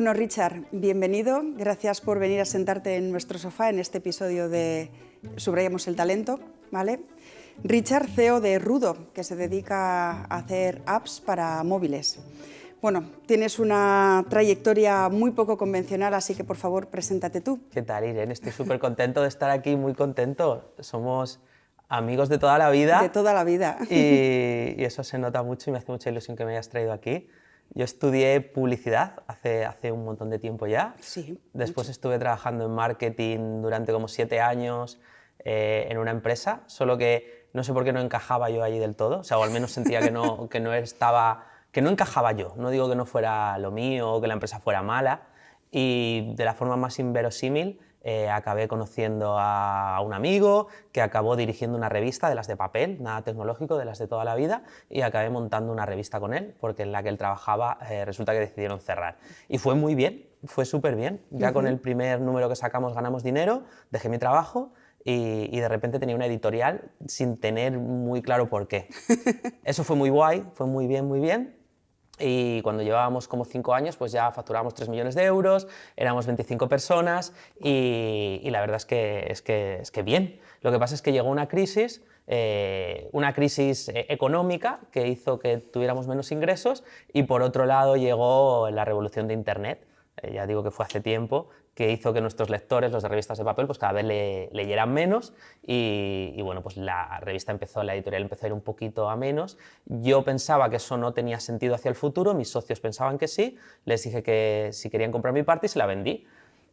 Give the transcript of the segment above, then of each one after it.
Bueno, Richard, bienvenido. Gracias por venir a sentarte en nuestro sofá en este episodio de Subrayamos el talento, ¿vale? Richard, CEO de Rudo, que se dedica a hacer apps para móviles. Bueno, tienes una trayectoria muy poco convencional, así que por favor, preséntate tú. ¿Qué tal, Irene? Estoy súper contento de estar aquí, muy contento. Somos amigos de toda la vida. De toda la vida. Y eso se nota mucho y me hace mucha ilusión que me hayas traído aquí. Yo estudié publicidad hace un montón de tiempo ya. Sí. Después estuve trabajando en marketing durante como 7 años en una empresa, solo que no sé por qué no encajaba yo allí del todo, o al menos sentía que no encajaba yo. No digo que no fuera lo mío o que la empresa fuera mala, y de la forma más inverosímil acabé conociendo a un amigo que acabó dirigiendo una revista de las de papel, nada tecnológico, de las de toda la vida, y acabé montando una revista con él, porque en la que él trabajaba resulta que decidieron cerrar. Y fue muy bien, fue súper bien. Ya con el primer número que sacamos ganamos dinero, dejé mi trabajo y de repente tenía una editorial sin tener muy claro por qué. Eso fue muy guay, fue muy bien, muy bien. Y cuando llevábamos como 5 años, pues ya facturábamos 3 millones de euros, éramos 25 personas y la verdad es que bien. Lo que pasa es que llegó una crisis económica que hizo que tuviéramos menos ingresos, y por otro lado llegó la revolución de Internet. Ya digo que fue hace tiempo, que hizo que nuestros lectores, los de revistas de papel, pues cada vez leyeran menos y bueno, pues la editorial empezó a ir un poquito a menos. Yo pensaba que eso no tenía sentido hacia el futuro, mis socios pensaban que sí, les dije que si querían comprar mi parte y se la vendí.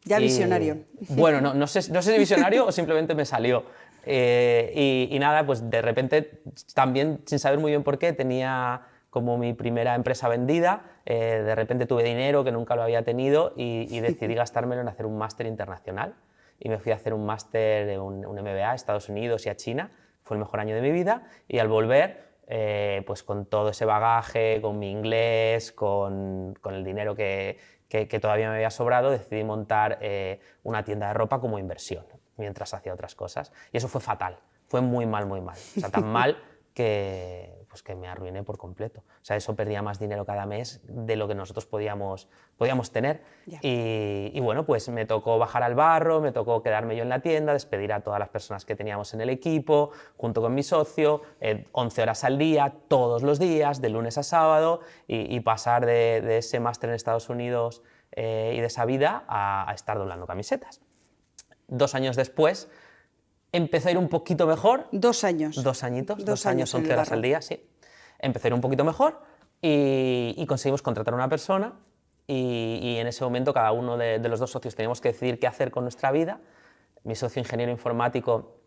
Ya visionario. Bueno, no sé si visionario o simplemente me salió. Y nada, pues de repente, también sin saber muy bien por qué, tenía como mi primera empresa vendida, de repente tuve dinero que nunca lo había tenido y decidí gastármelo en hacer un máster internacional. Y me fui a hacer un máster, un MBA a Estados Unidos y a China. Fue el mejor año de mi vida, y al volver, pues con todo ese bagaje, con mi inglés, con el dinero que todavía me había sobrado, decidí montar una tienda de ropa como inversión, mientras hacía otras cosas. Y eso fue fatal, fue muy mal, muy mal. O sea, tan mal que me arruiné por completo. O sea, eso perdía más dinero cada mes de lo que nosotros podíamos tener. Yeah. Y bueno, pues me tocó bajar al barro, me tocó quedarme yo en la tienda, despedir a todas las personas que teníamos en el equipo, junto con mi socio, 11 horas al día, todos los días, de lunes a sábado, y pasar de ese máster en Estados Unidos y de esa vida a estar doblando camisetas. 2 años después, empezó a ir un poquito mejor. 2 años. 2 añitos, 2 años, 11 horas barro. al día, sí. Empezó a ir un poquito mejor y conseguimos contratar a una persona y en ese momento cada uno de los 2 socios teníamos que decidir qué hacer con nuestra vida. Mi socio ingeniero informático,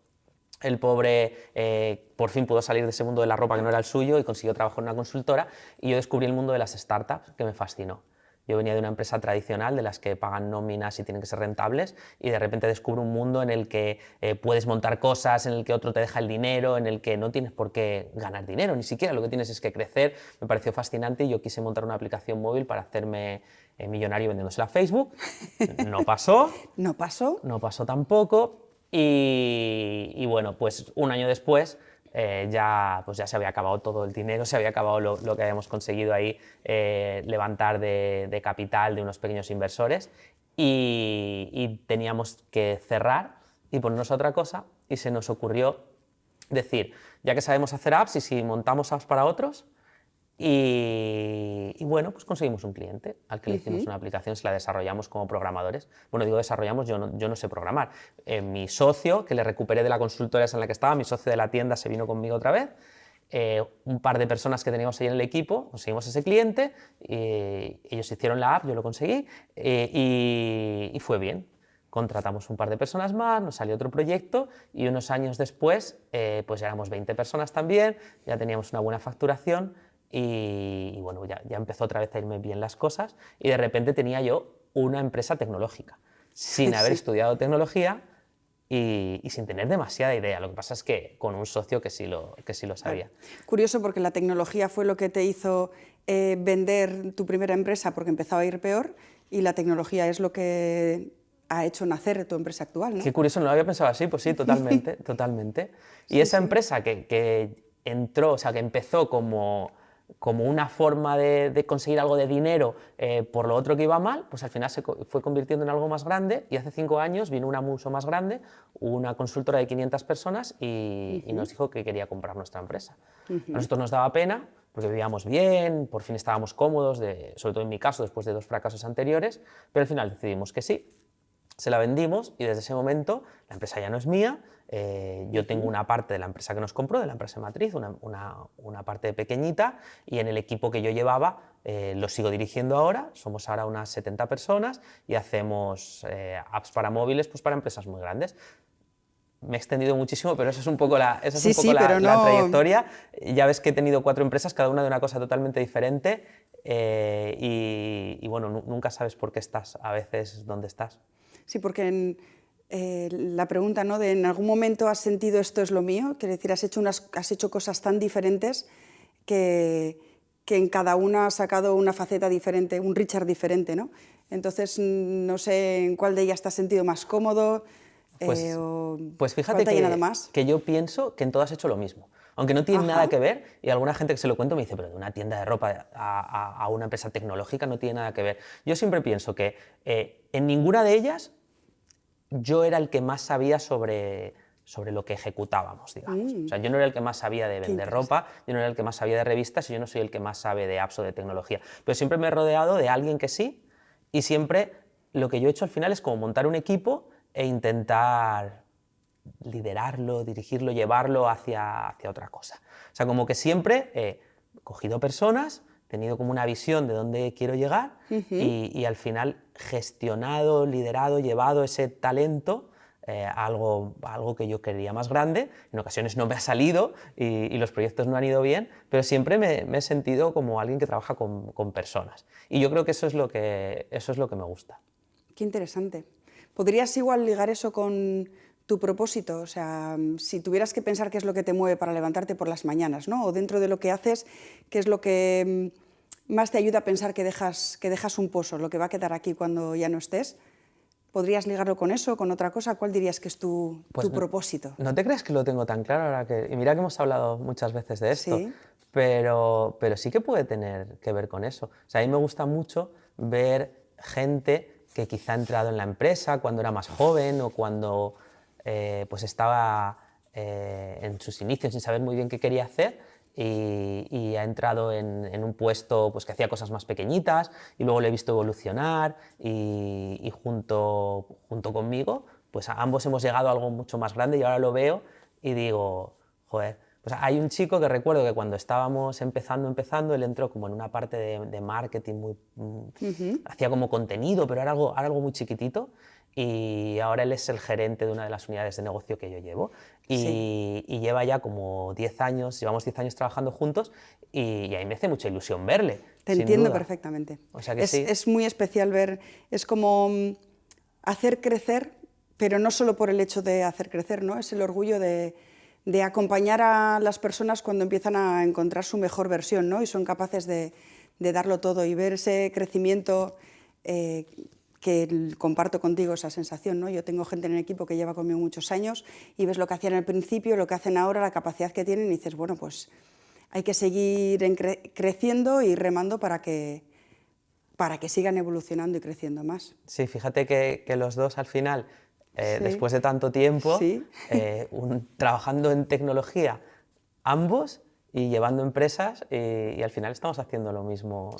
el pobre, por fin pudo salir de ese mundo de la ropa que no era el suyo y consiguió trabajo en una consultora, y yo descubrí el mundo de las startups, que me fascinó. Yo venía de una empresa tradicional de las que pagan nóminas y tienen que ser rentables, y de repente descubro un mundo en el que puedes montar cosas, en el que otro te deja el dinero, en el que no tienes por qué ganar dinero, ni siquiera lo que tienes es que crecer. Me pareció fascinante y yo quise montar una aplicación móvil para hacerme millonario vendiéndosela a Facebook. No pasó. ¿No pasó? No pasó tampoco, y bueno, pues un año después ya se había acabado todo el dinero, se había acabado lo que habíamos conseguido ahí levantar de capital de unos pequeños inversores, y teníamos que cerrar y ponernos a otra cosa, y se nos ocurrió decir, ya que sabemos hacer apps, y si montamos apps para otros. Y bueno, pues conseguimos un cliente al que le hicimos una aplicación, se la desarrollamos como programadores. Bueno, digo desarrollamos, yo no sé programar. Mi socio, que le recuperé de la consultora esa en la que estaba, mi socio de la tienda, se vino conmigo otra vez. Un par de personas que teníamos ahí en el equipo, conseguimos ese cliente, ellos hicieron la app, yo lo conseguí, y fue bien. Contratamos un par de personas más, nos salió otro proyecto, y unos años después pues ya éramos 20 personas también, ya teníamos una buena facturación. Y bueno, ya empezó otra vez a irme bien las cosas, y de repente tenía yo una empresa tecnológica, sin haber estudiado tecnología y sin tener demasiada idea. Lo que pasa es que con un socio que sí lo sabía. Curioso, porque la tecnología fue lo que te hizo vender tu primera empresa, porque empezaba a ir peor, y la tecnología es lo que ha hecho nacer tu empresa actual, ¿no? Qué curioso, no lo había pensado así, pues sí, totalmente, totalmente. Y esa empresa que entró, o sea, que empezó como como una forma de conseguir algo de dinero por lo otro que iba mal, pues al final se fue convirtiendo en algo más grande y hace 5 años vino una mucho más grande, una consultora de 500 personas y nos dijo que quería comprar nuestra empresa. A nosotros nos daba pena porque vivíamos bien, por fin estábamos cómodos, sobre todo en mi caso, después de 2 fracasos anteriores, pero al final decidimos que sí. Se la vendimos y desde ese momento la empresa ya no es mía, yo tengo una parte de la empresa que nos compró, de la empresa matriz, una parte pequeñita, y en el equipo que yo llevaba lo sigo dirigiendo ahora, somos ahora unas 70 personas y hacemos apps para móviles pues para empresas muy grandes. Me he extendido muchísimo, pero esa es un poco la trayectoria. Ya ves que he tenido 4 empresas, cada una de una cosa totalmente diferente, y bueno, nunca sabes por qué estás a veces donde estás. Sí, porque la pregunta, ¿no?, de ¿en algún momento has sentido esto es lo mío? Quiere decir, has hecho cosas tan diferentes que en cada una has sacado una faceta diferente, un Richard diferente, ¿no? Entonces, no sé en cuál de ellas te has sentido más cómodo, pues fíjate ¿cuál te ha llenado más? que yo pienso que en todas has hecho lo mismo. Aunque no tiene nada que ver, y alguna gente que se lo cuento me dice, pero de una tienda de ropa a una empresa tecnológica no tiene nada que ver. Yo siempre pienso que en ninguna de ellas yo era el que más sabía sobre lo que ejecutábamos, digamos. O sea, yo no era el que más sabía de vender ropa, yo no era el que más sabía de revistas y yo no soy el que más sabe de apps o de tecnología. Pero siempre me he rodeado de alguien que sí, y siempre lo que yo he hecho al final es como montar un equipo e intentar liderarlo, dirigirlo, llevarlo hacia otra cosa. O sea, como que siempre he cogido personas, tenido como una visión de dónde quiero llegar y al final gestionado, liderado, llevado ese talento a algo que yo quería más grande. En ocasiones no me ha salido y los proyectos no han ido bien, pero siempre me he sentido como alguien que trabaja con personas. Y yo creo que eso es lo que me gusta. Qué interesante. ¿Podrías igual ligar eso con tu propósito? O sea, si tuvieras que pensar qué es lo que te mueve para levantarte por las mañanas, ¿no? O dentro de lo que haces, ¿qué es lo que más te ayuda a pensar que dejas un pozo, lo que va a quedar aquí cuando ya no estés? ¿Podrías ligarlo con eso, con otra cosa? ¿Cuál dirías que es tu propósito? No te creas que lo tengo tan claro ahora que... Y mira que hemos hablado muchas veces de esto, Sí. pero sí que puede tener que ver con eso. O sea, a mí me gusta mucho ver gente que quizá ha entrado en la empresa cuando era más joven o cuando pues estaba en sus inicios sin saber muy bien qué quería hacer y ha entrado en un puesto pues, que hacía cosas más pequeñitas y luego le he visto evolucionar y junto conmigo pues ambos hemos llegado a algo mucho más grande y ahora lo veo y digo, joder, pues hay un chico que recuerdo que cuando estábamos empezando, él entró como en una parte de marketing hacía como contenido, pero era algo muy chiquitito y ahora él es el gerente de una de las unidades de negocio que yo llevo y lleva ya como 10 años, llevamos 10 años trabajando juntos y ahí me hace mucha ilusión verle. Te entiendo perfectamente. O sea que sí. Es muy especial ver, es como hacer crecer, pero no solo por el hecho de hacer crecer, ¿no? Es el orgullo de acompañar a las personas cuando empiezan a encontrar su mejor versión, ¿no? Y son capaces de darlo todo y ver ese crecimiento que comparto contigo esa sensación, ¿no? Yo tengo gente en el equipo que lleva conmigo muchos años y ves lo que hacían al principio, lo que hacen ahora, la capacidad que tienen y dices, bueno, pues hay que seguir creciendo y remando para que sigan evolucionando y creciendo más. Sí, fíjate que los dos al final, después de tanto tiempo, trabajando en tecnología, ambos, y llevando empresas, y al final estamos haciendo lo mismo,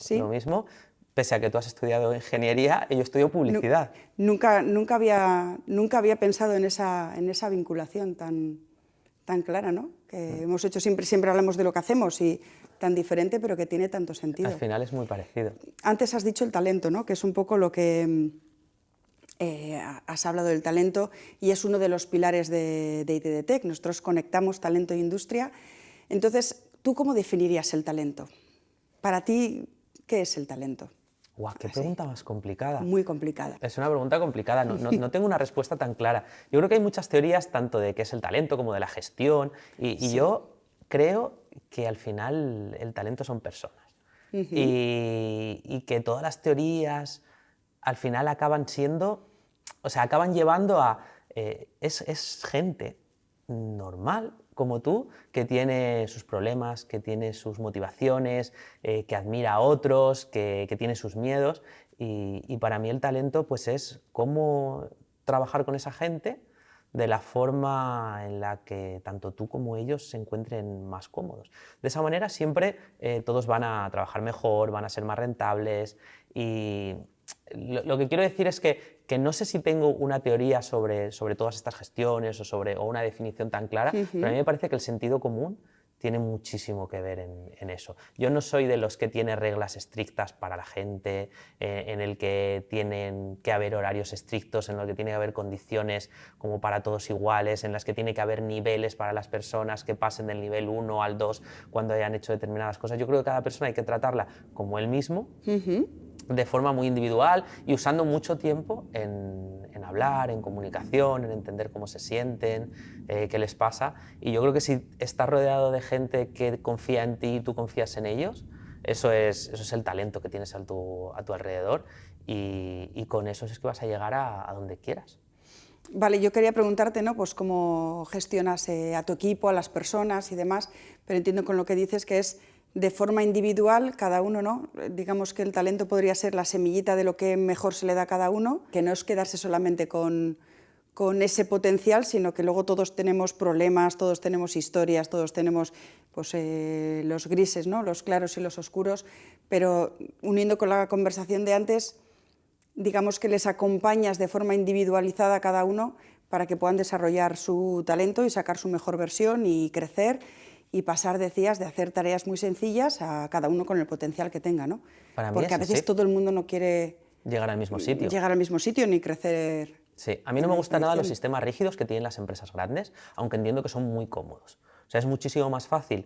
pese a que tú has estudiado ingeniería y yo estudio publicidad. Nunca había pensado en esa vinculación tan clara, ¿no? Que hemos hecho siempre hablamos de lo que hacemos y tan diferente, pero que tiene tanto sentido. Al final es muy parecido. Antes has dicho el talento, ¿no? Que es un poco lo que has hablado del talento y es uno de los pilares de ITD-Tech. Nosotros conectamos talento e industria. Entonces, ¿tú cómo definirías el talento? Para ti, ¿qué es el talento? ¡Guau! ¡Qué pregunta más complicada! Muy complicada. Es una pregunta complicada, no tengo una respuesta tan clara. Yo creo que hay muchas teorías, tanto de qué es el talento como de la gestión, y yo creo que al final el talento son personas. Y que todas las teorías al final acaban siendo, o sea, acaban llevando a... es gente. normal, como tú, que tiene sus problemas, que tiene sus motivaciones, que admira a otros, que tiene sus miedos. Y para mí el talento pues es cómo trabajar con esa gente de la forma en la que tanto tú como ellos se encuentren más cómodos. De esa manera siempre todos van a trabajar mejor, van a ser más rentables y lo que quiero decir es que no sé si tengo una teoría sobre todas estas gestiones o una definición tan clara, pero a mí me parece que el sentido común tiene muchísimo que ver en eso. Yo no soy de los que tiene reglas estrictas para la gente, en el que tienen que haber horarios estrictos, en los que tiene que haber condiciones como para todos iguales, en las que tiene que haber niveles para las personas que pasen del nivel 1 al 2 cuando hayan hecho determinadas cosas. Yo creo que cada persona hay que tratarla como él mismo, de forma muy individual y usando mucho tiempo en hablar, en comunicación, en entender cómo se sienten, qué les pasa. Y yo creo que si estás rodeado de gente que confía en ti y tú confías en ellos, eso es el talento que tienes a tu alrededor y con eso es que vas a llegar a donde quieras. Vale, yo quería preguntarte, ¿no? Pues cómo gestionas a tu equipo, a las personas y demás, pero entiendo con lo que dices que es de forma individual, cada uno, ¿no? Digamos que el talento podría ser la semillita de lo que mejor se le da a cada uno, que no es quedarse solamente con ese potencial, sino que luego todos tenemos problemas, todos tenemos historias, todos tenemos pues, los grises, ¿no? Los claros y los oscuros, pero uniendo con la conversación de antes, digamos que les acompañas de forma individualizada a cada uno para que puedan desarrollar su talento y sacar su mejor versión y crecer y pasar, decías, de hacer tareas muy sencillas a cada uno con el potencial que tenga, ¿no? Para mí Porque a es veces así. todo el mundo no quiere Llegar al mismo sitio. llegar al mismo sitio ni crecer. Sí, a mí no en me la gustan nada los dirección. sistemas rígidos que tienen las empresas grandes, aunque entiendo que son muy cómodos. O sea, es muchísimo más fácil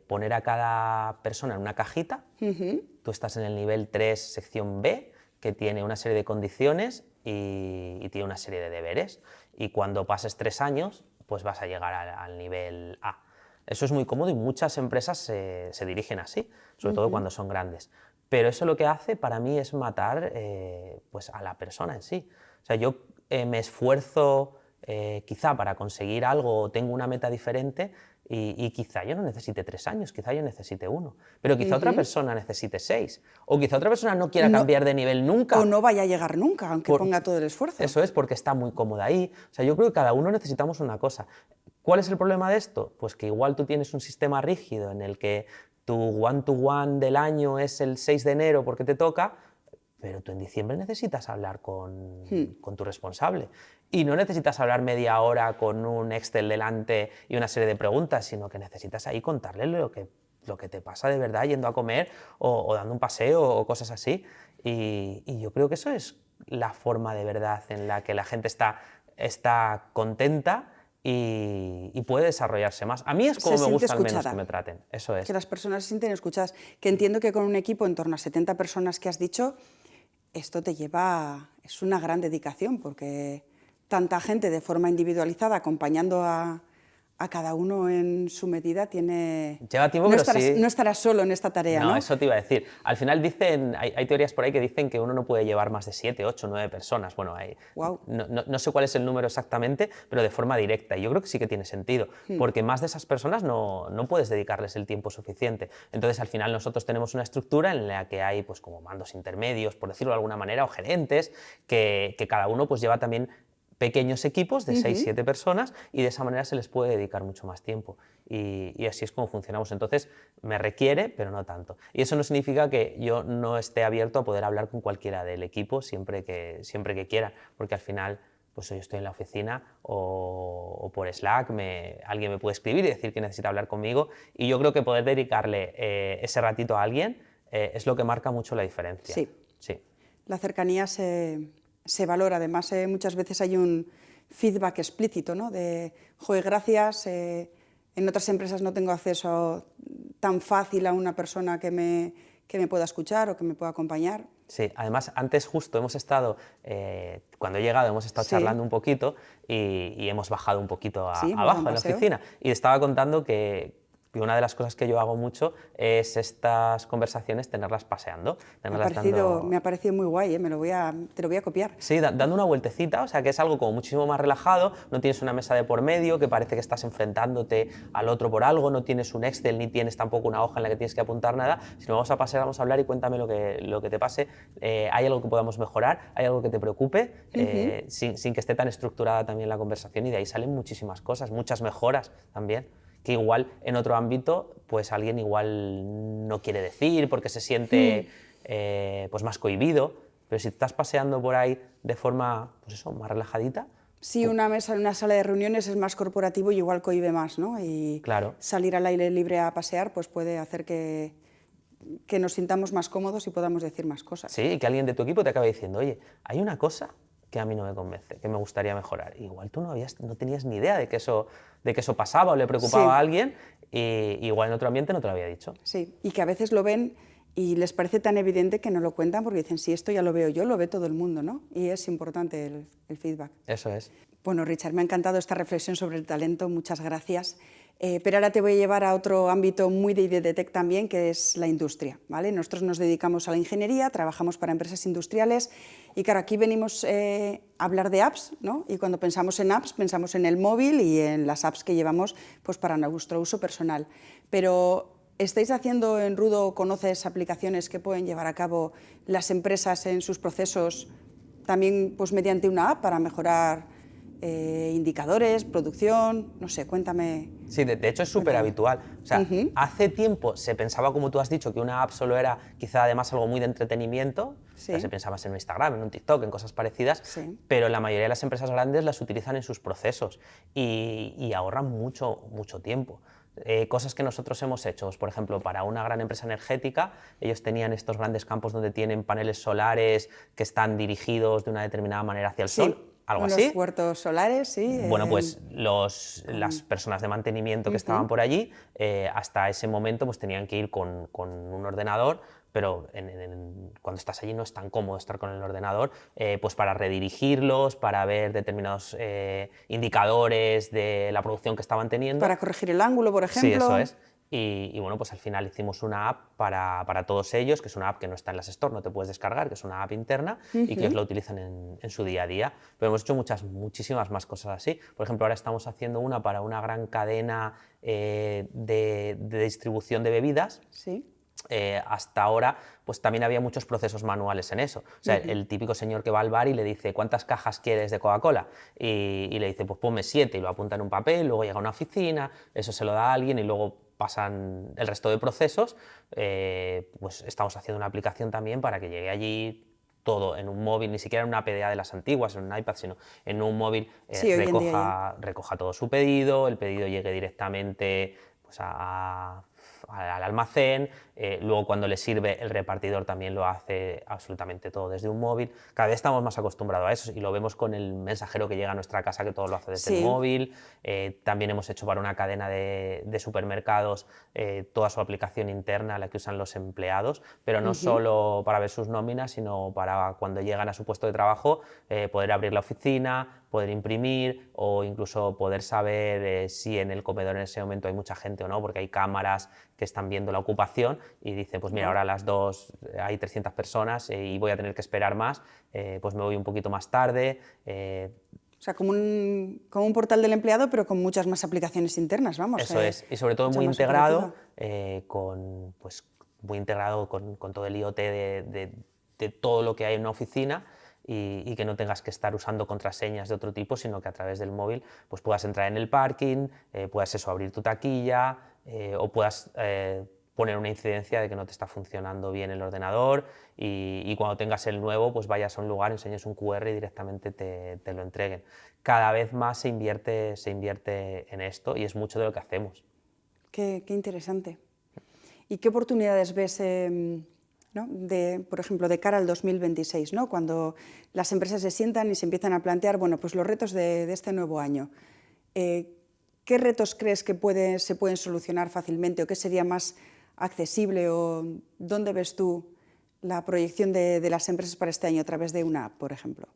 poner a cada persona en una cajita. Tú estás en el nivel 3, sección B, que tiene una serie de condiciones y tiene una serie de deberes. Y cuando pases 3 años, pues vas a llegar al nivel A. Eso es muy cómodo y muchas empresas se dirigen así, sobre todo cuando son grandes. Pero eso lo que hace para mí es matar pues a la persona en sí. O sea, yo me esfuerzo quizá para conseguir algo o tengo una meta diferente y quizá yo no necesite 3 años, quizá yo necesite 1. Pero quizá otra persona necesite 6. O quizá otra persona no quiera No, cambiar de nivel nunca. o no vaya a llegar nunca, aunque Por- ponga todo el esfuerzo. Eso es porque está muy cómoda ahí. O sea, yo creo que cada uno necesitamos una cosa. ¿Cuál es el problema de esto? Pues que igual tú tienes un sistema rígido en el que tu one-to-one del año es el 6 de enero porque te toca, pero tú en diciembre necesitas hablar con tu responsable. Y no necesitas hablar media hora con un Excel delante y una serie de preguntas, sino que necesitas ahí contarle lo que te pasa de verdad yendo a comer o dando un paseo o cosas así. Y yo creo que eso es la forma de verdad en la que la gente está contenta y puede desarrollarse más. A mí es como Se me siente gusta al menos que escuchada. me traten, eso es. Que las personas se sienten escuchadas. Que entiendo que con un equipo en torno a 70 personas que has dicho, esto te lleva, es una gran dedicación, porque tanta gente de forma individualizada acompañando a cada uno en su medida tiene... Lleva tiempo, No pero estarás, sí. no estarás solo en esta tarea, No, ¿no? eso te iba a decir. Al final dicen, hay teorías por ahí que dicen que uno no puede llevar más de 7, 8, 9 personas. Bueno, Guau. no sé cuál es el número exactamente, pero de forma directa. Y yo creo que sí que tiene sentido, porque más de esas personas no puedes dedicarles el tiempo suficiente. Entonces, al final nosotros tenemos una estructura en la que hay pues, como mandos intermedios, por decirlo de alguna manera, o gerentes, que cada uno pues, lleva también pequeños equipos de 6-7 personas y de esa manera se les puede dedicar mucho más tiempo. Y así es como funcionamos. Entonces, me requiere, pero no tanto. Y eso no significa que yo no esté abierto a poder hablar con cualquiera del equipo siempre que quiera, porque al final pues yo estoy en la oficina o por Slack alguien me puede escribir y decir que necesita hablar conmigo y yo creo que poder dedicarle ese ratito a alguien es lo que marca mucho la diferencia. Sí. Sí. La cercanía se valora. Además, muchas veces hay un feedback explícito, ¿no? De, joder, gracias, en otras empresas no tengo acceso tan fácil a una persona que me pueda escuchar o que me pueda acompañar. Sí, además antes justo hemos estado, cuando he llegado hemos estado Sí. charlando un poquito y hemos bajado un poquito Sí, hemos dado un abajo en la paseo. oficina y estaba contando que Y una de las cosas que yo hago mucho es estas conversaciones tenerlas paseando, tenerlas Me ha parecido muy guay, ¿eh? Te lo voy a copiar. Sí, dando una vueltecita, o sea que es algo como muchísimo más relajado, no tienes una mesa de por medio que parece que estás enfrentándote al otro por algo, no tienes un Excel ni tienes tampoco una hoja en la que tienes que apuntar nada, sino vamos a pasear, vamos a hablar y cuéntame lo que te pase. ¿Hay algo que podamos mejorar? ¿Hay algo que te preocupe? Sin que esté tan estructurada también la conversación, y de ahí salen muchísimas cosas, muchas mejoras también, que igual en otro ámbito pues alguien igual no quiere decir porque se siente pues más cohibido, pero si te estás paseando por ahí de forma pues eso, más relajadita. Sí, una mesa en una sala de reuniones es más corporativo y igual cohíbe más, ¿no? Y Claro. salir al aire libre a pasear pues puede hacer que nos sintamos más cómodos y podamos decir más cosas. Sí, y que alguien de tu equipo te acabe diciendo, oye, hay una cosa que a mí no me convence, que me gustaría mejorar. Igual tú no tenías ni idea de que eso pasaba o le preocupaba a alguien, y igual en otro ambiente no te lo había dicho. Sí, y que a veces lo ven y les parece tan evidente que no lo cuentan porque dicen, si esto ya lo veo yo, lo ve todo el mundo, ¿no? Y es importante el feedback. Eso es. Bueno, Richard, me ha encantado esta reflexión sobre el talento, muchas gracias. Pero ahora te voy a llevar a otro ámbito muy de IDTech también, que es la industria, ¿vale? Nosotros nos dedicamos a la ingeniería, trabajamos para empresas industriales y claro, aquí venimos a hablar de apps, ¿no? Y cuando pensamos en apps, pensamos en el móvil y en las apps que llevamos pues, para nuestro uso personal. Pero ¿estáis haciendo en Rudo o conoces aplicaciones que pueden llevar a cabo las empresas en sus procesos también pues, mediante una app para mejorar indicadores, producción? No sé, cuéntame. Sí, de hecho es súper habitual. O sea, hace tiempo se pensaba, como tú has dicho, que una app solo era quizá además algo muy de entretenimiento. Sí. O sea, se pensaba en un Instagram, en un TikTok, en cosas parecidas, pero la mayoría de las empresas grandes las utilizan en sus procesos y ahorran mucho tiempo. Cosas que nosotros hemos hecho, pues, por ejemplo, para una gran empresa energética, ellos tenían estos grandes campos donde tienen paneles solares que están dirigidos de una determinada manera hacia el sol. Algo así. Los huertos solares, sí. Bueno, pues las personas de mantenimiento que estaban por allí, hasta ese momento pues tenían que ir con un ordenador, pero cuando estás allí no es tan cómodo estar con el ordenador, pues para redirigirlos, para ver determinados indicadores de la producción que estaban teniendo. Para corregir el ángulo, por ejemplo. Sí, eso es. Y bueno, pues al final hicimos una app para todos ellos, que es una app que no está en las stores, no te puedes descargar, que es una app interna y que ellos la utilizan en su día a día. Pero hemos hecho muchísimas más cosas así. Por ejemplo, ahora estamos haciendo una para una gran cadena de distribución de bebidas. Sí. Hasta ahora pues también había muchos procesos manuales en eso. O sea, el típico señor que va al bar y le dice ¿cuántas cajas quieres de Coca-Cola? Y le dice pues ponme 7 y lo apunta en un papel, luego llega a una oficina, eso se lo da a alguien y luego pasan el resto de procesos. Pues estamos haciendo una aplicación también para que llegue allí todo en un móvil, ni siquiera en una PDA de las antiguas, en un iPad, sino en un móvil, recoja todo su pedido, el pedido llegue directamente pues, al almacén, luego cuando le sirve el repartidor también lo hace absolutamente todo desde un móvil. Cada vez estamos más acostumbrados a eso y lo vemos con el mensajero que llega a nuestra casa que todo lo hace desde el móvil. También hemos hecho para una cadena de supermercados toda su aplicación interna, la que usan los empleados, pero no solo para ver sus nóminas, sino para cuando llegan a su puesto de trabajo poder abrir la oficina, poder imprimir o incluso poder saber si en el comedor en ese momento hay mucha gente o no, porque hay cámaras que están viendo la ocupación y dice, pues mira, ahora a las 2 hay 300 personas y voy a tener que esperar más, pues me voy un poquito más tarde. O sea, como un portal del empleado, pero con muchas más aplicaciones internas, vamos. Eso es, y sobre todo muy integrado, muy integrado con todo el IoT de todo lo que hay en una oficina. Y que no tengas que estar usando contraseñas de otro tipo, sino que a través del móvil pues puedas entrar en el parking, puedas abrir tu taquilla o puedas poner una incidencia de que no te está funcionando bien el ordenador y cuando tengas el nuevo pues vayas a un lugar, enseñes un QR y directamente te lo entreguen. Cada vez más se invierte en esto y es mucho de lo que hacemos. Qué interesante. ¿Y qué oportunidades ves ¿no? por ejemplo, de cara al 2026, ¿no? Cuando las empresas se sientan y se empiezan a plantear bueno, pues los retos de este nuevo año? ¿Qué retos crees que se pueden solucionar fácilmente o qué sería más accesible o dónde ves tú la proyección de las empresas para este año a través de una app, por ejemplo?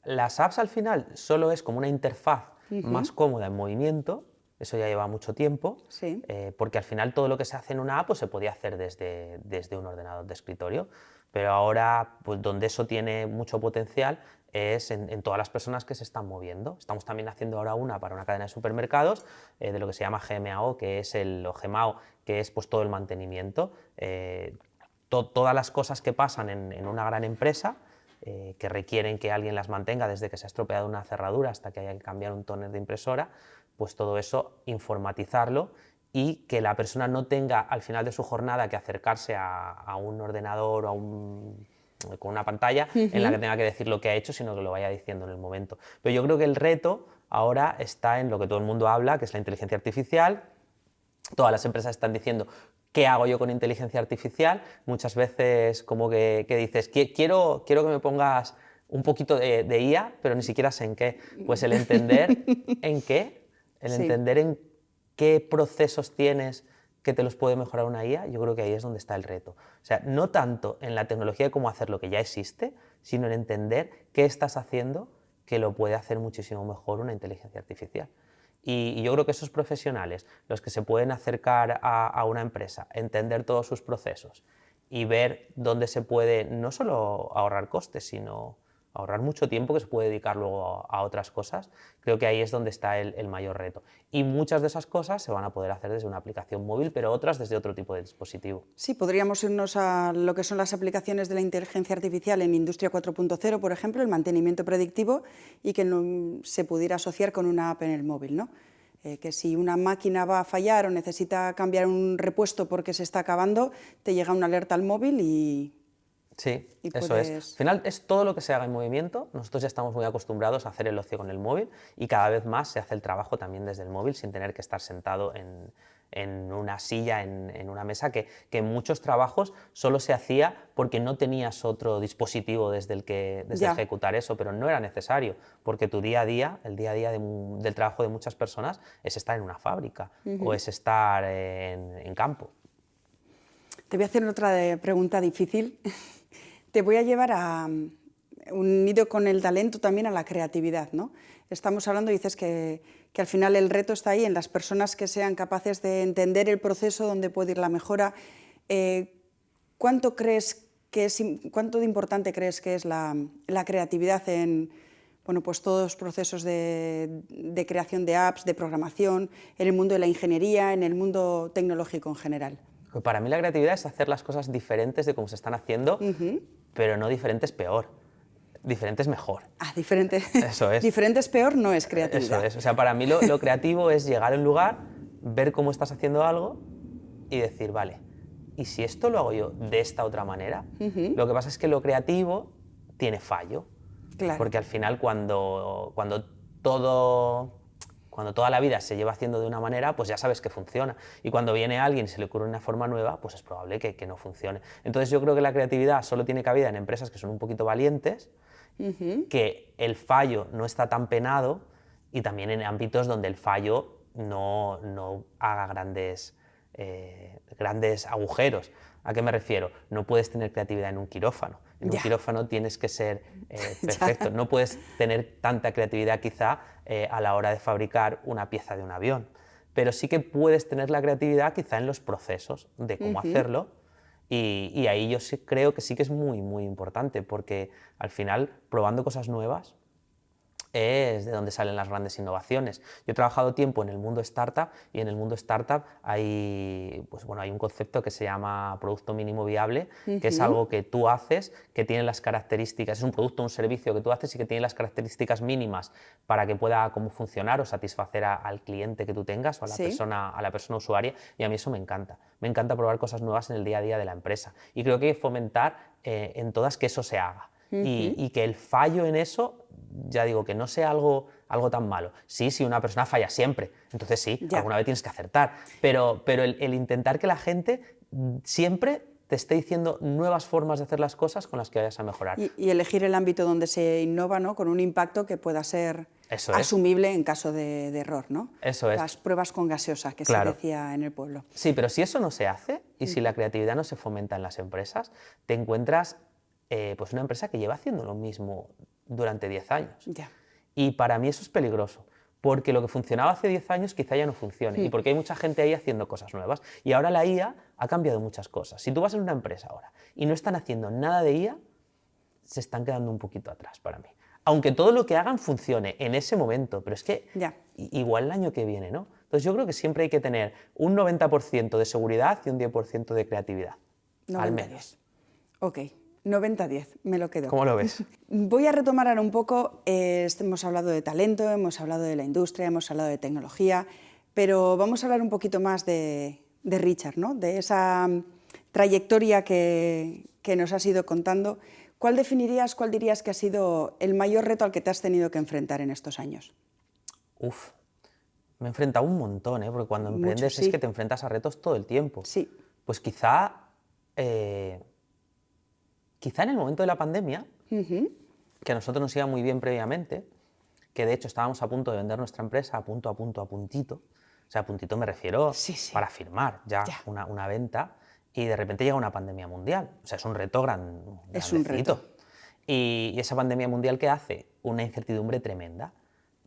Las apps al final solo es como una interfaz más cómoda en movimiento eso ya lleva mucho tiempo, Sí. porque al final todo lo que se hace en una app pues, se podía hacer desde un ordenador de escritorio, pero ahora pues, donde eso tiene mucho potencial es en todas las personas que se están moviendo. Estamos también haciendo ahora una para una cadena de supermercados de lo que se llama GMAO, que es o GMAO, que es pues, todo el mantenimiento, todas las cosas que pasan en una gran empresa, que requieren que alguien las mantenga desde que se ha estropeado una cerradura hasta que haya que cambiar un tóner de impresora, pues todo eso informatizarlo y que la persona no tenga al final de su jornada que acercarse a un ordenador o con una pantalla en la que tenga que decir lo que ha hecho, sino que lo vaya diciendo en el momento. Pero yo creo que el reto ahora está en lo que todo el mundo habla, que es la inteligencia artificial. Todas las empresas están diciendo, ¿qué hago yo con inteligencia artificial? Muchas veces como que dices, quiero que me pongas un poquito de IA, pero ni siquiera sé en qué. Pues el entender en qué, el Sí. entender en qué procesos tienes que te los puede mejorar una IA, yo creo que ahí es donde está el reto. O sea, no tanto en la tecnología de cómo hacer lo que ya existe, sino en entender qué estás haciendo que lo puede hacer muchísimo mejor una inteligencia artificial. Y yo creo que esos profesionales, los que se pueden acercar a una empresa, entender todos sus procesos y ver dónde se puede no solo ahorrar costes, sino ahorrar mucho tiempo que se puede dedicar luego a otras cosas, creo que ahí es donde está el mayor reto. Y muchas de esas cosas se van a poder hacer desde una aplicación móvil, pero otras desde otro tipo de dispositivo. Sí, podríamos irnos a lo que son las aplicaciones de la inteligencia artificial en Industria 4.0, por ejemplo, el mantenimiento predictivo, y que se pudiera asociar con una app en el móvil, ¿no? Que si una máquina va a fallar o necesita cambiar un repuesto porque se está acabando, te llega una alerta al móvil Sí, y eso es. puedes... Al final es todo lo que se haga en movimiento. Nosotros ya estamos muy acostumbrados a hacer el ocio con el móvil y cada vez más se hace el trabajo también desde el móvil sin tener que estar sentado en una silla, en una mesa, que en muchos trabajos solo se hacía porque no tenías otro dispositivo desde el que ejecutar eso, pero no era necesario, porque tu día a día, el día a día del trabajo de muchas personas es estar en una fábrica o es estar en campo. Te voy a hacer otra pregunta difícil. Te voy a llevar unido con el talento también a la creatividad, ¿no? Estamos hablando, dices que al final el reto está ahí en las personas que sean capaces de entender el proceso donde puede ir la mejora. ¿Cuánto de importante crees que es la creatividad en pues todos los procesos de creación de apps, de programación, en el mundo de la ingeniería, en el mundo tecnológico en general? Para mí la creatividad es hacer las cosas diferentes de cómo se están haciendo, pero no diferentes peor, diferentes mejor. Ah, diferente. Eso es. Diferentes peor no es creatividad. Eso es. O sea, para mí lo creativo es llegar a un lugar, ver cómo estás haciendo algo y decir, vale, ¿y si esto lo hago yo de esta otra manera? Lo que pasa es que lo creativo tiene fallo. Claro. Porque al final cuando toda la vida se lleva haciendo de una manera, pues ya sabes que funciona. Y cuando viene alguien y se le ocurre una forma nueva, pues es probable que no funcione. Entonces yo creo que la creatividad solo tiene cabida en empresas que son un poquito valientes, que el fallo no está tan penado y también en ámbitos donde el fallo no haga grandes agujeros. ¿A qué me refiero? No puedes tener creatividad en un quirófano. En un quirófano tienes que ser perfecto. No puedes tener tanta creatividad quizá a la hora de fabricar una pieza de un avión. Pero sí que puedes tener la creatividad quizá en los procesos de cómo hacerlo. Y ahí yo sí creo que sí que es muy, muy importante, porque al final, probando cosas nuevas, es de donde salen las grandes innovaciones. Yo he trabajado tiempo en el mundo startup y en el mundo startup hay un concepto que se llama producto mínimo viable, que es algo que tú haces, que tiene las características, es un producto, un servicio que tú haces y que tiene las características mínimas para que pueda como funcionar o satisfacer al cliente que tú tengas o a la persona usuaria, y a mí eso me encanta. Me encanta probar cosas nuevas en el día a día de la empresa y creo que hay que fomentar en todas que eso se haga. Y que el fallo en eso, ya digo, que no sea algo tan malo. Sí, si una persona falla siempre, entonces sí, alguna vez tienes que acertar, pero el intentar que la gente siempre te esté diciendo nuevas formas de hacer las cosas con las que vayas a mejorar. Y elegir el ámbito donde se innova, ¿no? Con un impacto que pueda ser asumible en caso de error, ¿no? Eso es. Las pruebas con gaseosa, que se decía en el pueblo. Sí, pero si eso no se hace y si la creatividad no se fomenta en las empresas, te encuentras pues una empresa que lleva haciendo lo mismo durante 10 años. Y para mí eso es peligroso, porque lo que funcionaba hace 10 años quizá ya no funcione y porque hay mucha gente ahí haciendo cosas nuevas. Y ahora la IA ha cambiado muchas cosas. Si tú vas en una empresa ahora y no están haciendo nada de IA, se están quedando un poquito atrás para mí. Aunque todo lo que hagan funcione en ese momento, pero es que igual el año que viene, ¿no? Entonces yo creo que siempre hay que tener un 90% de seguridad y un 10% de creatividad, 90, al menos. 10. Ok, 90-10, me lo quedo. ¿Cómo lo ves? Voy a retomar ahora un poco, hemos hablado de talento, hemos hablado de la industria, hemos hablado de tecnología, pero vamos a hablar un poquito más de Richard, ¿no? De esa trayectoria que nos has ido contando. ¿Cuál dirías que ha sido el mayor reto al que te has tenido que enfrentar en estos años? Uf, me he enfrentado un montón, porque cuando emprendes es que te enfrentas a retos todo el tiempo. Sí. Pues quizá en el momento de la pandemia, que a nosotros nos iba muy bien previamente, que de hecho estábamos a punto de vender nuestra empresa a puntito, o sea, a puntito me refiero para firmar ya. Una venta, y de repente llega una pandemia mundial. O sea, es un reto grandecito. Es un reto. Y esa pandemia mundial, ¿qué hace? Una incertidumbre tremenda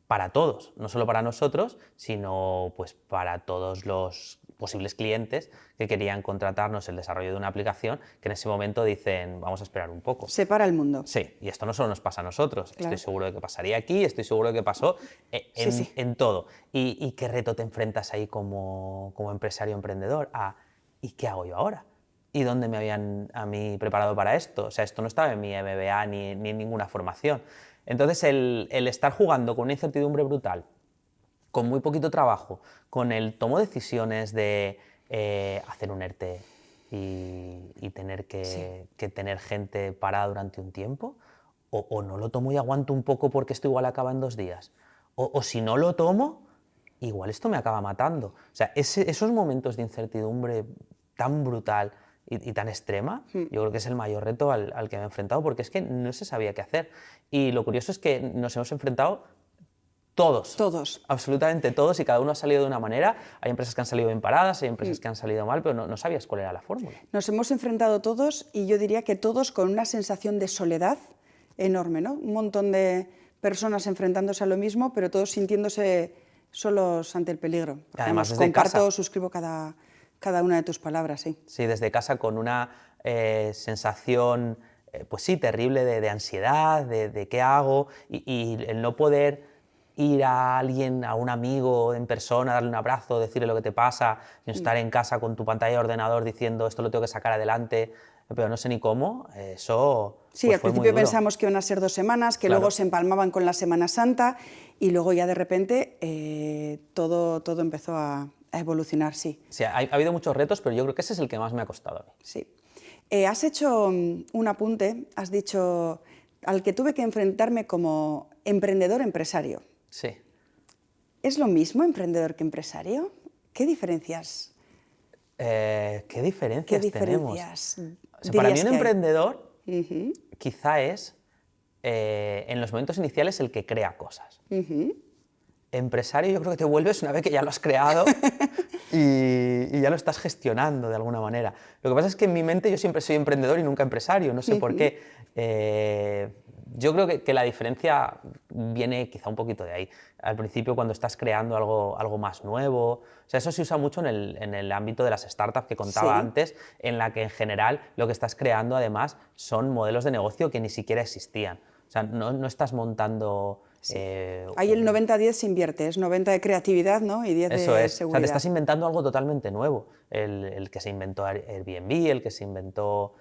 para todos, no solo para nosotros, sino pues para todos los posibles clientes que querían contratarnos el desarrollo de una aplicación, que en ese momento dicen, vamos a esperar un poco. Separa el mundo. Sí, y esto no solo nos pasa a nosotros, Claro. Estoy seguro de que pasaría aquí, estoy seguro de que pasó en todo. ¿Y qué reto te enfrentas ahí como empresario emprendedor? ¿Y qué hago yo ahora? ¿Y dónde me habían a mí preparado para esto? O sea, esto no estaba en mi MBA ni en ninguna formación. Entonces, el estar jugando con una incertidumbre brutal, con muy poquito trabajo, con el tomo decisiones de hacer un ERTE y tener que tener gente parada durante un tiempo, o no lo tomo y aguanto un poco porque esto igual acaba en 2 días, o si no lo tomo, igual esto me acaba matando. O sea, esos momentos de incertidumbre tan brutal y tan extrema, yo creo que es el mayor reto al que me he enfrentado, porque es que no se sabía qué hacer. Y lo curioso es que nos hemos enfrentado todos. Todos. Absolutamente todos, y cada uno ha salido de una manera. Hay empresas que han salido bien paradas, hay empresas que han salido mal, pero no sabías cuál era la fórmula. Nos hemos enfrentado todos, y yo diría que todos con una sensación de soledad enorme, ¿no? Un montón de personas enfrentándose a lo mismo, pero todos sintiéndose solos ante el peligro. Además, desde comparto, casa. Suscribo cada una de tus palabras, sí. Sí, desde casa, con una sensación, pues sí, terrible de ansiedad, de qué hago, y el no poder ir a alguien, a un amigo en persona, darle un abrazo, decirle lo que te pasa, sino estar en casa con tu pantalla de ordenador diciendo esto lo tengo que sacar adelante, pero no sé ni cómo, eso sí, pues al fue muy principio duro. pensamos que iban a ser 2 semanas, que luego se empalmaban con la Semana Santa, y luego ya de repente todo empezó a evolucionar, sí. Sí, ha habido muchos retos, pero yo creo que ese es el que más me ha costado a mí. Sí. Has hecho un apunte, has dicho, al que tuve que enfrentarme como emprendedor empresario. Sí. ¿Es lo mismo emprendedor que empresario? ¿Qué diferencias? ¿Qué diferencias tenemos? O sea, para mí un emprendedor quizá es, en los momentos iniciales, el que crea cosas. Empresario yo creo que te vuelves una vez que ya lo has creado y ya lo estás gestionando de alguna manera. Lo que pasa es que en mi mente yo siempre soy emprendedor y nunca empresario, no sé por qué. Yo creo que la diferencia viene quizá un poquito de ahí. Al principio, cuando estás creando algo más nuevo, o sea, eso se usa mucho en el ámbito de las startups que contaba antes, en la que en general lo que estás creando además son modelos de negocio que ni siquiera existían. O sea, no estás montando... Ahí el 90-10 se invierte, es 90 de creatividad, ¿no? Y 10 de seguridad. O sea, te estás inventando algo totalmente nuevo. El que se inventó Airbnb, el que se inventó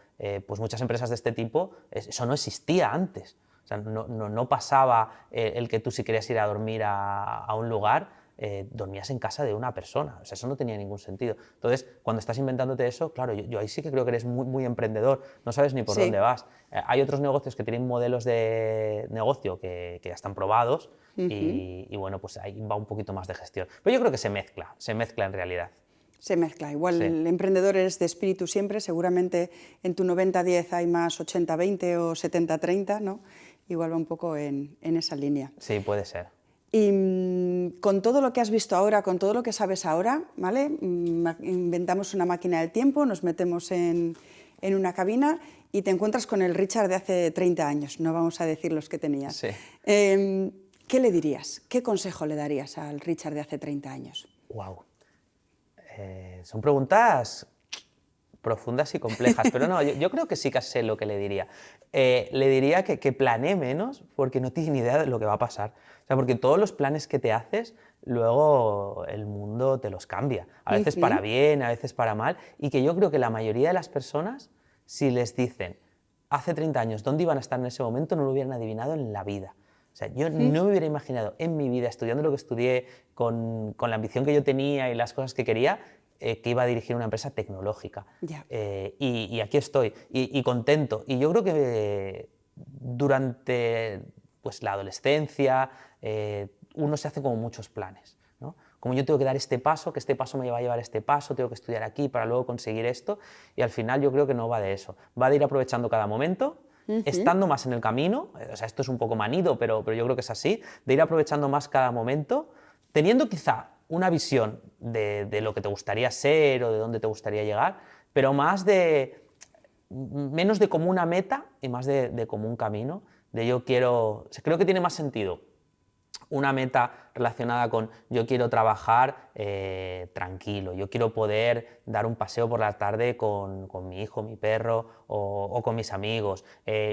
pues muchas empresas de este tipo, eso no existía antes. O sea, no pasaba el que tú, si querías ir a dormir a un lugar, dormías en casa de una persona. O sea, eso no tenía ningún sentido. Entonces, cuando estás inventándote eso, claro, yo ahí sí que creo que eres muy, muy emprendedor, no sabes ni por dónde vas. Hay otros negocios que tienen modelos de negocio que ya están probados y bueno, pues ahí va un poquito más de gestión. Pero yo creo que se mezcla en realidad. Se mezcla. Igual el emprendedor es de espíritu siempre, seguramente en tu 90-10 hay más 80-20 o 70-30, ¿no? Igual va un poco en esa línea. Sí, puede ser. Y con todo lo que has visto ahora, con todo lo que sabes ahora, ¿vale? Inventamos una máquina del tiempo, nos metemos en una cabina y te encuentras con el Richard de hace 30 años, no vamos a decir los que tenías. Sí. ¿qué le dirías? ¿Qué consejo le darías al Richard de hace 30 años? Wow. Son preguntas profundas y complejas, pero no, yo creo que sí que sé lo que le diría. Le diría que planee menos porque no tiene ni idea de lo que va a pasar. O sea, porque todos los planes que te haces, luego el mundo te los cambia. A veces para bien, a veces para mal. Y que yo creo que la mayoría de las personas, si les dicen hace 30 años dónde iban a estar en ese momento, no lo hubieran adivinado en la vida. O sea, yo no me hubiera imaginado en mi vida, estudiando lo que estudié, con la ambición que yo tenía y las cosas que quería, que iba a dirigir una empresa tecnológica. Ya. Y aquí estoy, y contento. Y yo creo que durante pues, la adolescencia uno se hace como muchos planes, ¿no? Como yo tengo que dar este paso, que este paso me va a llevar a este paso, tengo que estudiar aquí para luego conseguir esto, y al final yo creo que no va de eso. Va de ir aprovechando cada momento, estando más en el camino, o sea, esto es un poco manido, pero yo creo que es así, de ir aprovechando más cada momento, teniendo quizá una visión de lo que te gustaría ser o de dónde te gustaría llegar, pero menos de como una meta y más de como un camino, de yo quiero, o sea, creo que tiene más sentido una meta relacionada con yo quiero trabajar tranquilo, yo quiero poder dar un paseo por la tarde con mi hijo, mi perro o con mis amigos,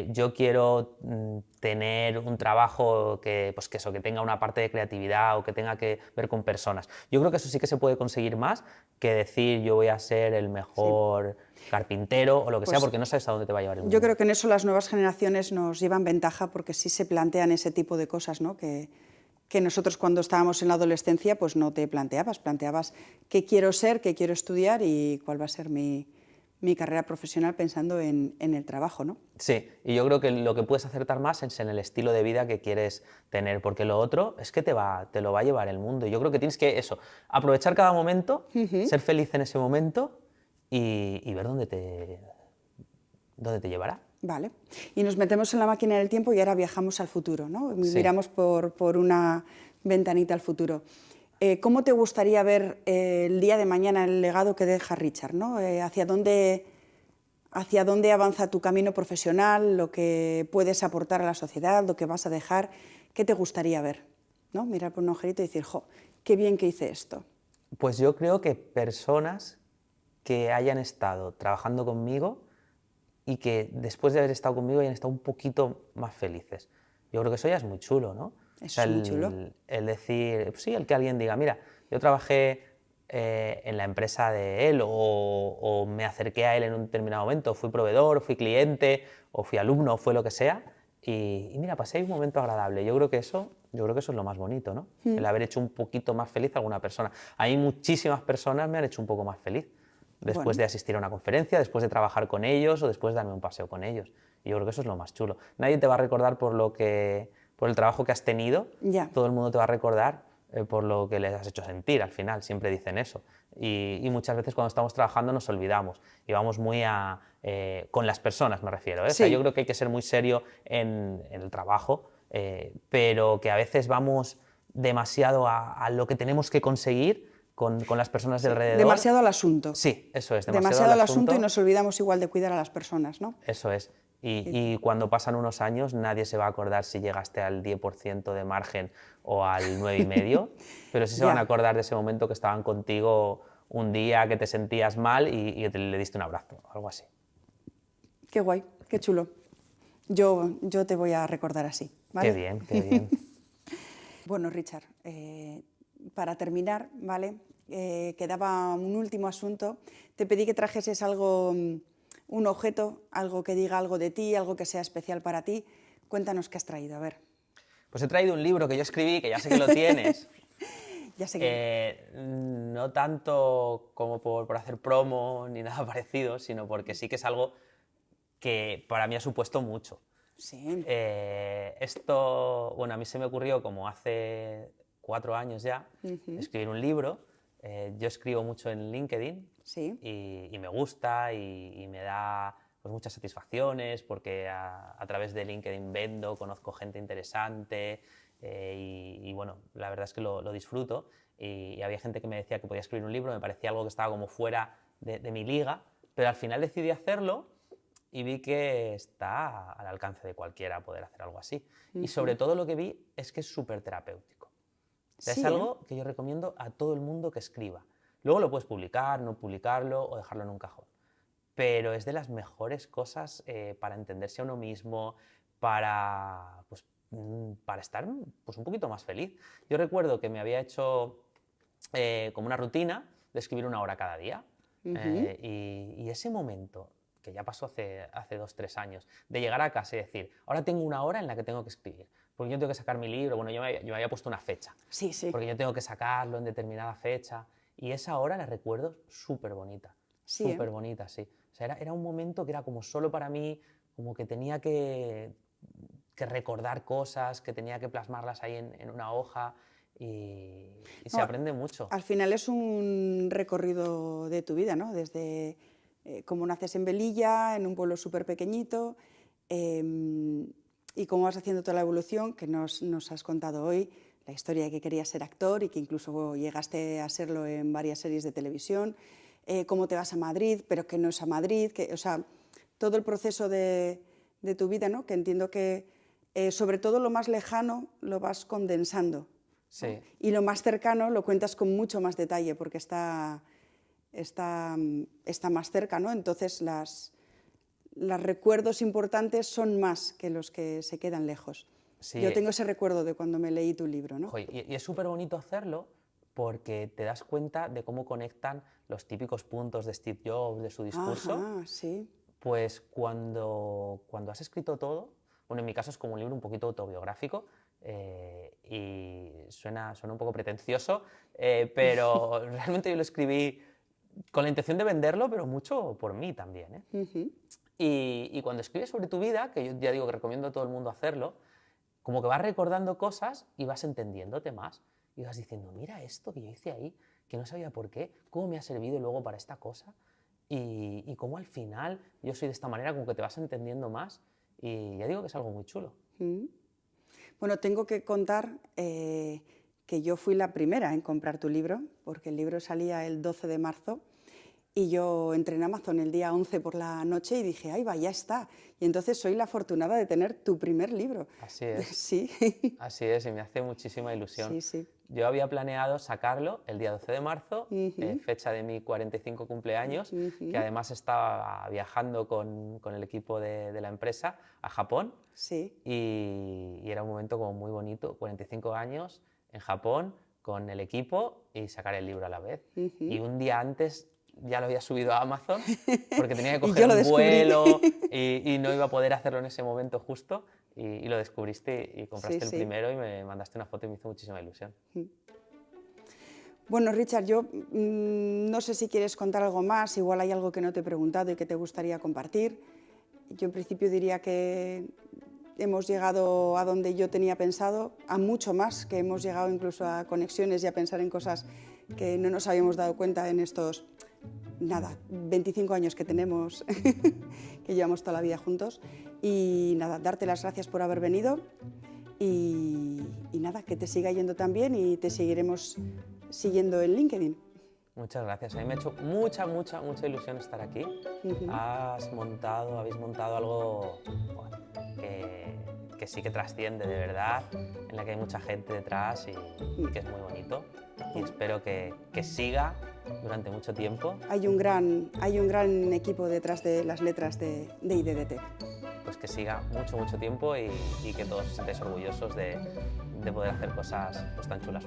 yo quiero tener un trabajo pues que tenga una parte de creatividad o que tenga que ver con personas. Yo creo que eso sí que se puede conseguir más que decir yo voy a ser el mejor carpintero o lo que sea, porque no sabes a dónde te va a llevar el mundo. Yo creo que en eso las nuevas generaciones nos llevan ventaja porque sí se plantean ese tipo de cosas, ¿no? Que nosotros cuando estábamos en la adolescencia pues no te planteabas qué quiero ser, qué quiero estudiar y cuál va a ser mi carrera profesional pensando en el trabajo, ¿no? Sí, y yo creo que lo que puedes acertar más es en el estilo de vida que quieres tener, porque lo otro es que te lo va a llevar el mundo. Y yo creo que tienes que aprovechar cada momento, ser feliz en ese momento y ver dónde te llevará. Vale. Y nos metemos en la máquina del tiempo y ahora viajamos al futuro, ¿no? Sí. Miramos por una ventanita al futuro. ¿Cómo te gustaría ver el día de mañana el legado que deja Richard, ¿no? ¿Hacia dónde avanza tu camino profesional, lo que puedes aportar a la sociedad, lo que vas a dejar? ¿Qué te gustaría ver? ¿No? Mirar por un agujerito y decir, jo, qué bien que hice esto. Pues yo creo que personas que hayan estado trabajando conmigo y que después de haber estado conmigo hayan estado un poquito más felices. Yo creo que eso ya es muy chulo, ¿no? Eso es muy chulo. El decir, pues sí, el que alguien diga, mira, yo trabajé en la empresa de él o me acerqué a él en un determinado momento, fui proveedor, fui cliente o fui alumno o fue lo que sea y mira, pasé un momento agradable. Yo creo que eso es lo más bonito, ¿no? El haber hecho un poquito más feliz a alguna persona. A mí muchísimas personas me han hecho un poco más feliz después de asistir a una conferencia, después de trabajar con ellos o después de darme un paseo con ellos. Y yo creo que eso es lo más chulo. Nadie te va a recordar por el trabajo que has tenido, todo el mundo te va a recordar por lo que les has hecho sentir, al final, siempre dicen eso. Y muchas veces cuando estamos trabajando nos olvidamos y vamos muy con las personas, me refiero, ¿eh? Sí. O sea, yo creo que hay que ser muy serio en el trabajo, pero que a veces vamos demasiado a lo que tenemos que conseguir con las personas de alrededor. Demasiado al asunto. Sí, eso es, demasiado al asunto y nos olvidamos igual de cuidar a las personas, ¿no? Eso es. Y cuando pasan unos años nadie se va a acordar si llegaste al 10% de margen o al 9,5%, pero sí se van a acordar de ese momento que estaban contigo un día que te sentías mal y le diste un abrazo, algo así. Qué guay, qué chulo. Yo te voy a recordar así, ¿vale? Qué bien, qué bien. Bueno, Richard, para terminar, ¿vale? Quedaba un último asunto. Te pedí que trajeses algo, un objeto, algo que diga algo de ti, algo que sea especial para ti. Cuéntanos qué has traído, a ver. Pues he traído un libro que yo escribí, que ya sé que lo tienes. Ya sé que... no tanto como por hacer promo ni nada parecido, sino porque sí que es algo que para mí ha supuesto mucho. Sí. Esto, bueno, a mí se me ocurrió como hace 4 años ya, escribir un libro. Yo escribo mucho en LinkedIn, sí. y me gusta y me da pues, muchas satisfacciones porque a través de LinkedIn vendo, conozco gente interesante y bueno, la verdad es que lo disfruto y había gente que me decía que podía escribir un libro, me parecía algo que estaba como fuera de mi liga, pero al final decidí hacerlo y vi que está al alcance de cualquiera poder hacer algo así. Y sobre todo lo que vi es que es súper terapéutico. O sea, Sí, es algo que yo recomiendo a todo el mundo que escriba. Luego lo puedes publicar, no publicarlo o dejarlo en un cajón. Pero es de las mejores cosas para entenderse a uno mismo, para estar pues, un poquito más feliz. Yo recuerdo que me había hecho como una rutina de escribir 1 hora cada día. Y ese momento, que ya pasó hace 2-3 años, de llegar a casa y decir, ahora tengo 1 hora en la que tengo que escribir, porque yo tengo que sacar mi libro, bueno, yo me había puesto una fecha, sí, sí. porque yo tengo que sacarlo en determinada fecha, y esa hora la recuerdo súper bonita, Sí, súper bonita, sí. O sea, era un momento que era como solo para mí, como que tenía que recordar cosas, que tenía que plasmarlas ahí en una hoja, y se aprende mucho. Al final es un recorrido de tu vida, ¿no? Desde cómo naces en Velilla, en un pueblo súper pequeñito, y cómo vas haciendo toda la evolución que nos has contado hoy, la historia de que querías ser actor y que incluso llegaste a serlo en varias series de televisión, cómo te vas a Madrid, pero que no es a Madrid, o sea, todo el proceso de tu vida, ¿no? Que entiendo que sobre todo lo más lejano lo vas condensando. Sí. ¿no? Y lo más cercano lo cuentas con mucho más detalle porque está más cerca, ¿no? Entonces los recuerdos importantes son más que los que se quedan lejos. Sí. Yo tengo ese recuerdo de cuando me leí tu libro, ¿no? Y es súper bonito hacerlo porque te das cuenta de cómo conectan los típicos puntos de Steve Jobs, de su discurso. Ajá, sí. Pues cuando has escrito todo, bueno, en mi caso es como un libro un poquito autobiográfico, y suena un poco pretencioso, pero realmente yo lo escribí con la intención de venderlo, pero mucho por mí también, ¿eh? Y cuando escribes sobre tu vida, que yo ya digo que recomiendo a todo el mundo hacerlo, como que vas recordando cosas y vas entendiéndote más. Y vas diciendo, mira esto que yo hice ahí, que no sabía por qué, cómo me ha servido luego para esta cosa. Y cómo al final yo soy de esta manera, como que te vas entendiendo más. Y ya digo que es algo muy chulo. Bueno, tengo que contar que yo fui la primera en comprar tu libro, porque el libro salía el 12 de marzo y yo entré en Amazon el día 11 por la noche y dije, ¡ay, va, ya está! Y entonces soy la afortunada de tener tu primer libro. Así es. Sí. Así es, y me hace muchísima ilusión. Sí, sí. Yo había planeado sacarlo el día 12 de marzo, fecha de mi 45 cumpleaños, que además estaba viajando con el equipo de la empresa a Japón. Sí. Y era un momento como muy bonito, 45 años en Japón con el equipo y sacar el libro a la vez. Y un día antes ya lo había subido a Amazon porque tenía que coger un vuelo y no iba a poder hacerlo en ese momento justo. Y lo descubriste y compraste el primero y me mandaste una foto y me hizo muchísima ilusión. Bueno, Richard, yo no sé si quieres contar algo más, igual hay algo que no te he preguntado y que te gustaría compartir. Yo en principio diría que hemos llegado a donde yo tenía pensado, a mucho más, que hemos llegado incluso a conexiones y a pensar en cosas que no nos habíamos dado cuenta en estos, 25 años que tenemos, que llevamos toda la vida juntos. Y nada, darte las gracias por haber venido y nada, que te siga yendo tan bien y te seguiremos siguiendo en LinkedIn. Muchas gracias. A mí me ha hecho mucha ilusión estar aquí. Habéis montado algo que sí que trasciende de verdad, en la que hay mucha gente detrás y que es muy bonito. Y espero que siga durante mucho tiempo. Hay un gran equipo detrás de las letras de IDDT. Pues que siga mucho tiempo y que todos os sintáis orgullosos de poder hacer cosas pues, tan chulas.